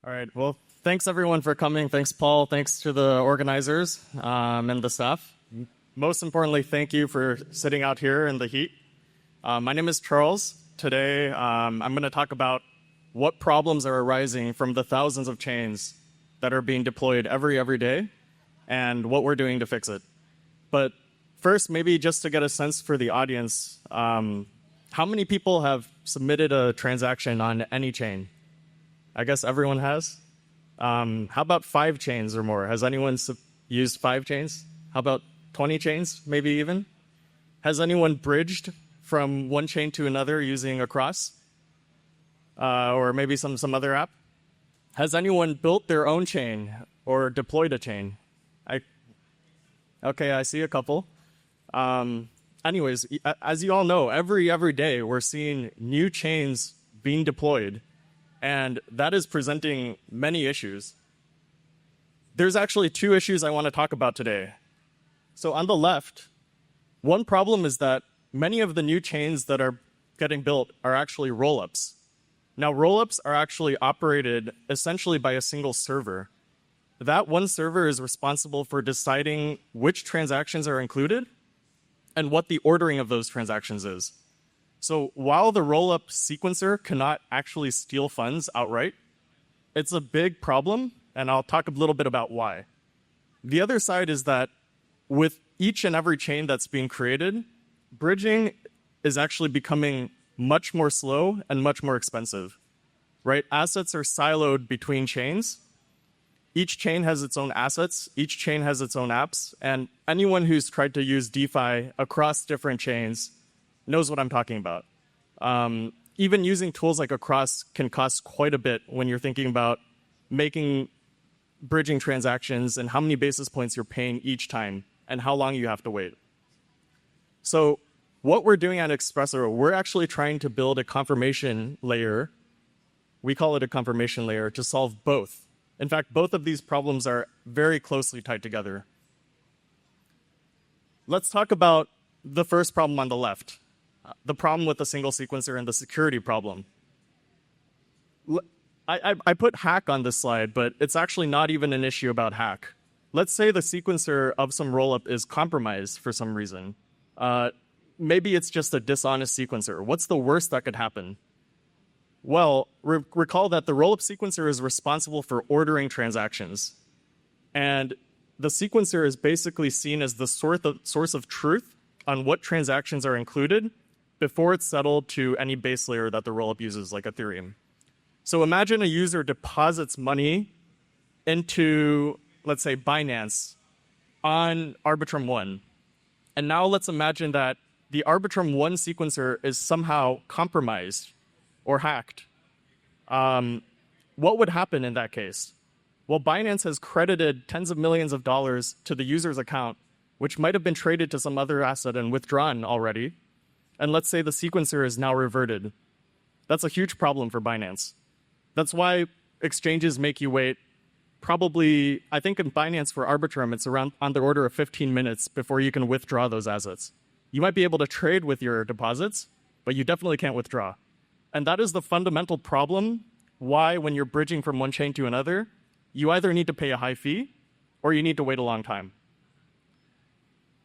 All right. Well, thanks everyone for coming. Thanks, Paul. Thanks to the organizers and the staff. Most importantly, thank you for sitting out here in the heat. My name is Charles. Today, I'm going to talk about what problems are arising from the thousands of chains that are being deployed every day and what we're doing to fix it. But first, maybe just to get a sense for the audience, how many people have submitted a transaction on any chain? I guess everyone has. How about 5 chains or more? Has anyone used 5 chains? How about 20 chains, maybe even? Has anyone bridged from one chain to another using a cross? Or maybe some other app? Has anyone built their own chain or deployed a chain? Okay, I see a couple. Anyways, as you all know, every day we're seeing new chains being deployed, and that is presenting many issues. There's actually 2 issues I want to talk about today. So on the left, one problem is that many of the new chains that are getting built are actually rollups. Now, rollups are actually operated essentially by a single server. That one server is responsible for deciding which transactions are included and what the ordering of those transactions is. So while the rollup sequencer cannot actually steal funds outright, it's a big problem, and I'll talk a little bit about why. The other side is that with each and every chain that's being created, bridging is actually becoming much more slow and much more expensive, right? Assets are siloed between chains. Each chain has its own assets, each chain has its own apps, and anyone who's tried to use DeFi across different chains knows what I'm talking about. Even using tools like a cross can cost quite a bit when you're thinking about making bridging transactions and how many basis points you're paying each time and how long you have to wait. So what we're doing at Espresso, we're actually trying to build a confirmation layer. We call it a confirmation layer to solve both. In fact, both of these problems are very closely tied together. Let's talk about the first problem on the left, the problem with the single sequencer and the security problem. I put hack on this slide, but it's actually not even an issue about hack. Let's say the sequencer of some rollup is compromised for some reason. Maybe it's just a dishonest sequencer. What's the worst that could happen? Well, recall that the rollup sequencer is responsible for ordering transactions. And the sequencer is basically seen as the source of truth on what transactions are included before it's settled to any base layer that the rollup uses, like Ethereum. So imagine a user deposits money into, let's say, Binance on Arbitrum 1. And now let's imagine that the Arbitrum 1 sequencer is somehow compromised or hacked. What would happen in that case? Well, Binance has credited tens of millions of dollars to the user's account, which might have been traded to some other asset and withdrawn already. And let's say the sequencer is now reverted. That's a huge problem for Binance. That's why exchanges make you wait probably, I think in Binance for Arbitrum, it's around on the order of 15 minutes before you can withdraw those assets. You might be able to trade with your deposits, but you definitely can't withdraw. And that is the fundamental problem why when you're bridging from one chain to another, you either need to pay a high fee or you need to wait a long time.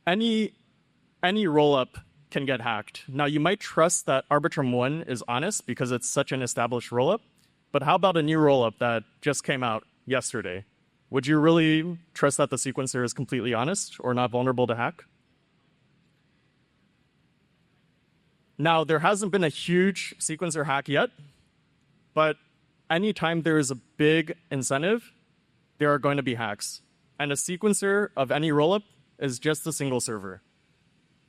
Any rollup can get hacked. Now, you might trust that Arbitrum 1 is honest because it's such an established rollup, but how about a new rollup that just came out yesterday? Would you really trust that the sequencer is completely honest or not vulnerable to hack? Now, there hasn't been a huge sequencer hack yet, but anytime there is a big incentive, there are going to be hacks. And a sequencer of any rollup is just a single server.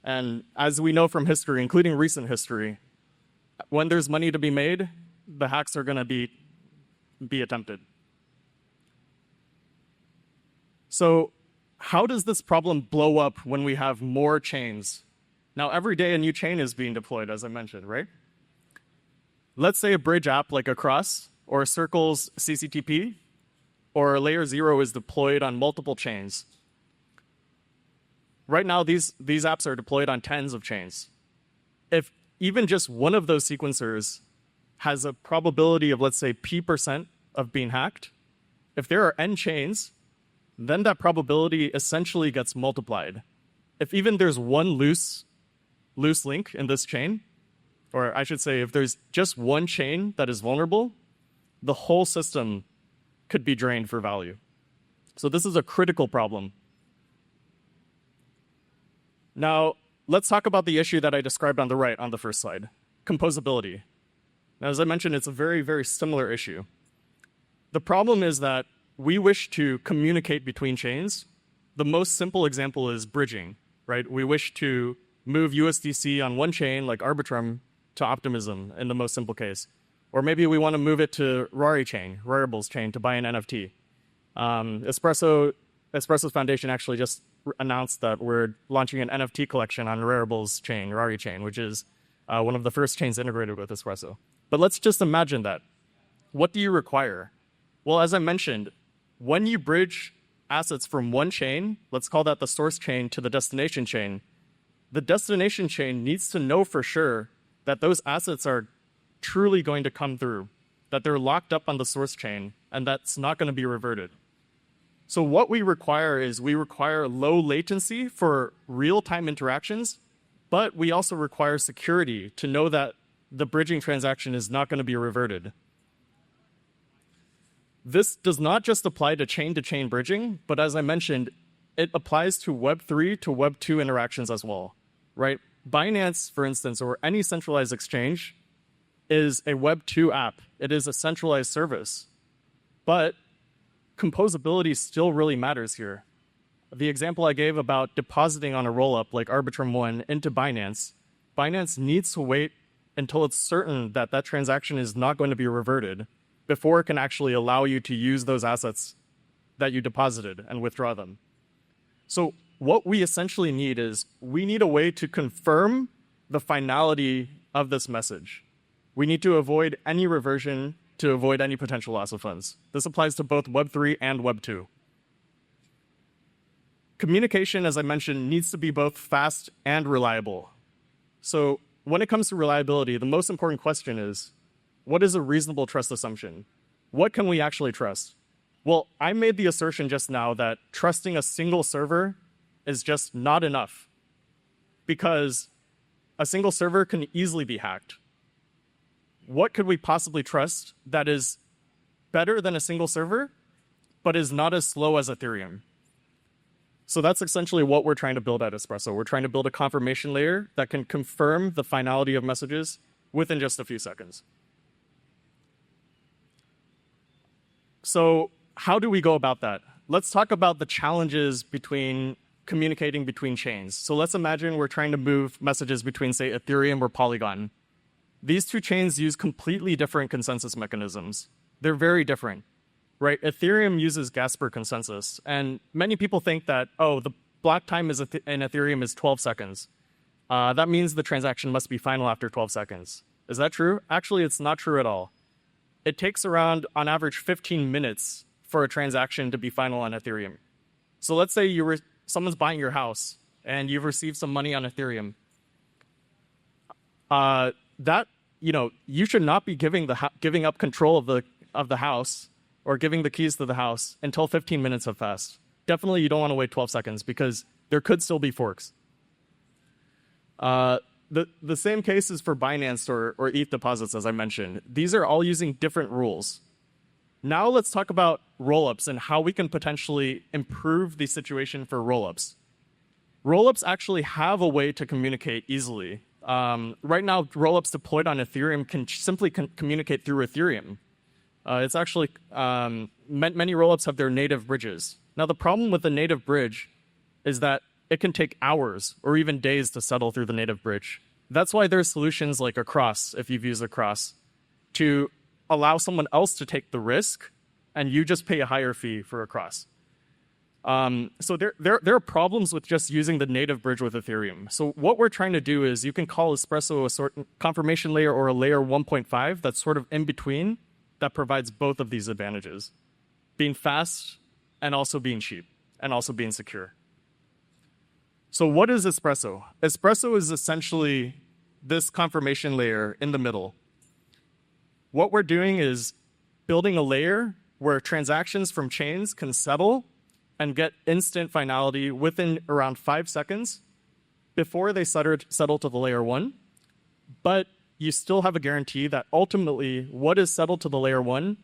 And as we know from history, including recent history, when there's money to be made, the hacks are going to be attempted. So how does this problem blow up when we have more chains? Now, every day a new chain is being deployed, as I mentioned, right? Let's say a bridge app like a Cross or Circle's CCTP or Layer 0 is deployed on multiple chains. Right now, these apps are deployed on tens of chains. If even just one of those sequencers has a probability of, let's say, P% of being hacked, if there are n chains, then that probability essentially gets multiplied. If even there's one loose link in this chain, or I should say if there's just one chain that is vulnerable, the whole system could be drained for value. So this is a critical problem. Now, let's talk about the issue that I described on the right on the first slide, composability. Now, as I mentioned, it's a very, very similar issue. The problem is that we wish to communicate between chains. The most simple example is bridging, right? We wish to move USDC on one chain, like Arbitrum, to Optimism in the most simple case. Or maybe we want to move it to Rari chain, Raribles chain, to buy an NFT. Espresso's foundation actually just announced that we're launching an NFT collection on Raribles chain, Rari chain, which is one of the first chains integrated with Espresso. But let's just imagine that. What do you require? Well, as I mentioned, when you bridge assets from one chain, let's call that the source chain, to the destination chain, the destination chain needs to know for sure that those assets are truly going to come through, that they're locked up on the source chain, and that's not going to be reverted. So what we require is we require low latency for real-time interactions, but we also require security to know that the bridging transaction is not going to be reverted. This does not just apply to chain-to-chain bridging, but as I mentioned, it applies to Web3 to Web2 interactions as well, right? Binance, for instance, or any centralized exchange is a Web2 app. It is a centralized service. But composability still really matters here. The example I gave about depositing on a rollup like Arbitrum 1 into Binance, Binance needs to wait until it's certain that that transaction is not going to be reverted before it can actually allow you to use those assets that you deposited and withdraw them. So what we essentially need is we need a way to confirm the finality of this message. We need to avoid any reversion to avoid any potential loss of funds. This applies to both Web3 and Web2. Communication, as I mentioned, needs to be both fast and reliable. So when it comes to reliability, the most important question is, what is a reasonable trust assumption? What can we actually trust? Well, I made the assertion just now that trusting a single server is just not enough, because a single server can easily be hacked. What could we possibly trust that is better than a single server, but is not as slow as Ethereum? So that's essentially what we're trying to build at Espresso. We're trying to build a confirmation layer that can confirm the finality of messages within just a few seconds. So how do we go about that? Let's talk about the challenges between communicating between chains. So let's imagine we're trying to move messages between, say, Ethereum or Polygon. These two chains use completely different consensus mechanisms. They're very different, right? Ethereum uses Gasper consensus, and many people think that, oh, the block time in Ethereum is 12 seconds. That means the transaction must be final after 12 seconds. Is that true? Actually, it's not true at all. It takes around, on average, 15 minutes for a transaction to be final on Ethereum. So let's say someone's buying your house and you've received some money on Ethereum. You should not be giving up control of the house or giving the keys to the house until 15 minutes have passed. Definitely, you don't want to wait 12 seconds because there could still be forks. The same case is for Binance or ETH deposits, as I mentioned. These are all using different rules. Now let's talk about rollups and how we can potentially improve the situation for rollups. Rollups actually have a way to communicate easily. Right now, rollups deployed on Ethereum can simply communicate through Ethereum. It's actually, many rollups have their native bridges. Now, the problem with the native bridge is that it can take hours or even days to settle through the native bridge. That's why there's solutions like Across, if you've used Across, to allow someone else to take the risk and you just pay a higher fee for Across. So there are problems with just using the native bridge with Ethereum. So what we're trying to do is you can call Espresso a sort of confirmation layer or a layer 1.5 that's sort of in between that provides both of these advantages, being fast and also being cheap and also being secure. So what is Espresso? Espresso is essentially this confirmation layer in the middle. What we're doing is building a layer where transactions from chains can settle and get instant finality within around 5 seconds before they settle to the layer 1. But you still have a guarantee that ultimately what is settled to the layer 1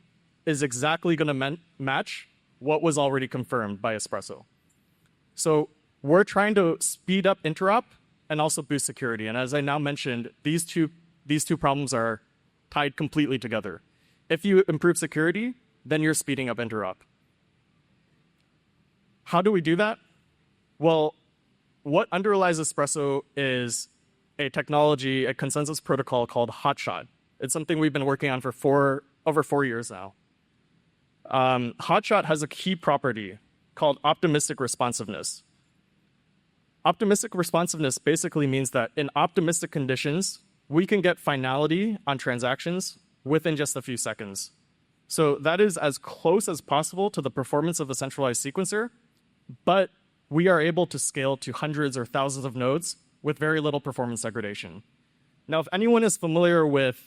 is exactly going to match what was already confirmed by Espresso. So we're trying to speed up interop and also boost security. And as I now mentioned, these two problems are tied completely together. If you improve security, then you're speeding up interop. How do we do that? Well, what underlies Espresso is a technology, a consensus protocol called Hotshot. It's something we've been working on for over 4 years now. Hotshot has a key property called optimistic responsiveness. Optimistic responsiveness basically means that in optimistic conditions, we can get finality on transactions within just a few seconds. So that is as close as possible to the performance of a centralized sequencer, but we are able to scale to hundreds or thousands of nodes with very little performance degradation. Now, if anyone is familiar with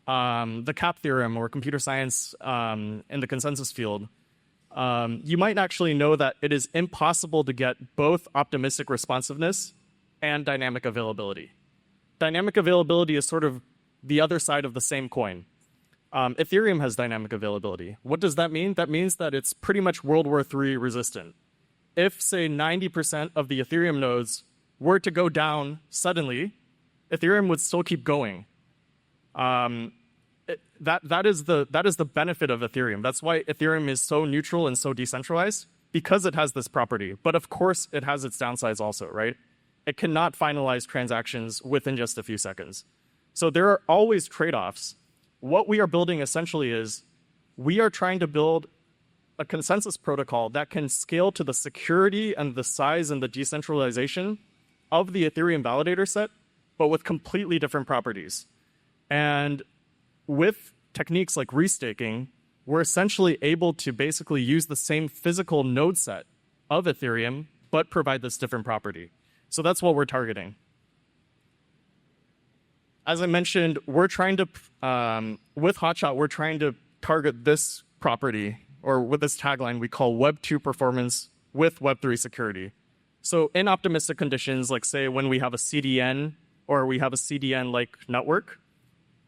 the CAP theorem or computer science in the consensus field, you might actually know that it is impossible to get both optimistic responsiveness and dynamic availability. Dynamic availability is sort of the other side of the same coin. Ethereum has dynamic availability. What does that mean? That means that it's pretty much World War III resistant. If, say, 90% of the Ethereum nodes were to go down suddenly, Ethereum would still keep going. That is the benefit of Ethereum. That's why Ethereum is so neutral and so decentralized, because it has this property. But of course, it has its downsides also, right? It cannot finalize transactions within just a few seconds. So there are always trade-offs. What we are building essentially is we are trying to build a consensus protocol that can scale to the security and the size and the decentralization of the Ethereum validator set, but with completely different properties. And with techniques like restaking, we're essentially able to basically use the same physical node set of Ethereum, but provide this different property. So that's what we're targeting. As I mentioned, we're trying to, with Hotshot, we're trying to target this property, or with this tagline we call Web 2 performance with Web 3 security. So in optimistic conditions, like say when we have a CDN or we have a CDN-like network,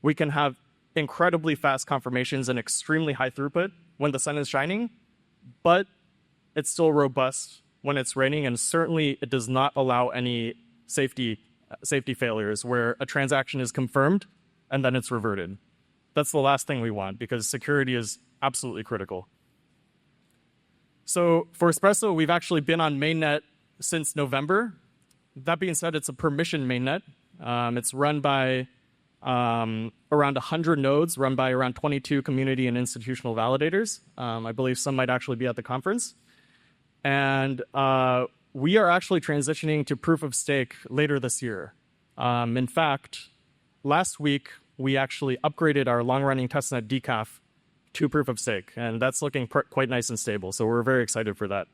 we can have incredibly fast confirmations and extremely high throughput when the sun is shining, but it's still robust when it's raining, and certainly it does not allow any safety failures where a transaction is confirmed and then it's reverted. That's the last thing we want, because security is absolutely critical. So for Espresso, we've actually been on mainnet since November. That being said, it's a permission mainnet. It's run by around 100 nodes, run by around 22 community and institutional validators. I believe some might actually be at the conference. And we are actually transitioning to proof of stake later this year. In fact, last week, we actually upgraded our long-running testnet decaf to proof of stake, and that's looking quite nice and stable, so we're very excited for that.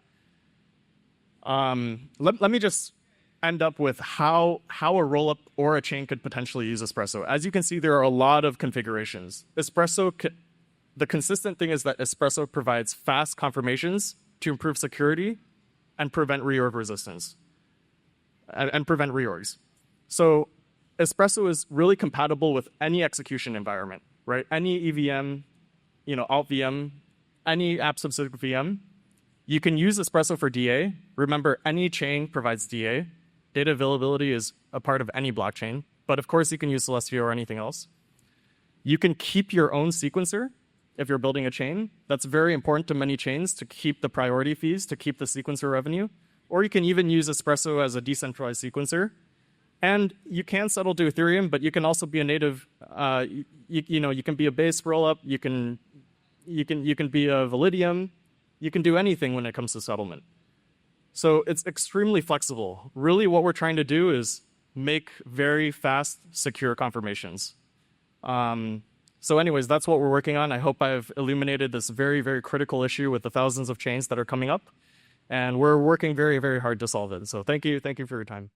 Let me just end up with how a rollup or a chain could potentially use Espresso. As you can see, there are a lot of configurations. The consistent thing is that Espresso provides fast confirmations to improve security and prevent reorg resistance, and prevent reorgs. So Espresso is really compatible with any execution environment, right? Any EVM, alt VM, any app-specific VM. You can use Espresso for DA. Remember, any chain provides DA. Data availability is a part of any blockchain, but of course you can use Celestia or anything else. You can keep your own sequencer if you're building a chain. That's very important to many chains, to keep the priority fees, to keep the sequencer revenue. Or you can even use Espresso as a decentralized sequencer. And you can settle to Ethereum, but you can also be a native, you can be a base rollup, you can be a Validium, you can do anything when it comes to settlement. So it's extremely flexible. Really what we're trying to do is make very fast, secure confirmations. So anyways, that's what we're working on. I hope I've illuminated this very, very critical issue with the thousands of chains that are coming up. And we're working very, very hard to solve it. So thank you for your time.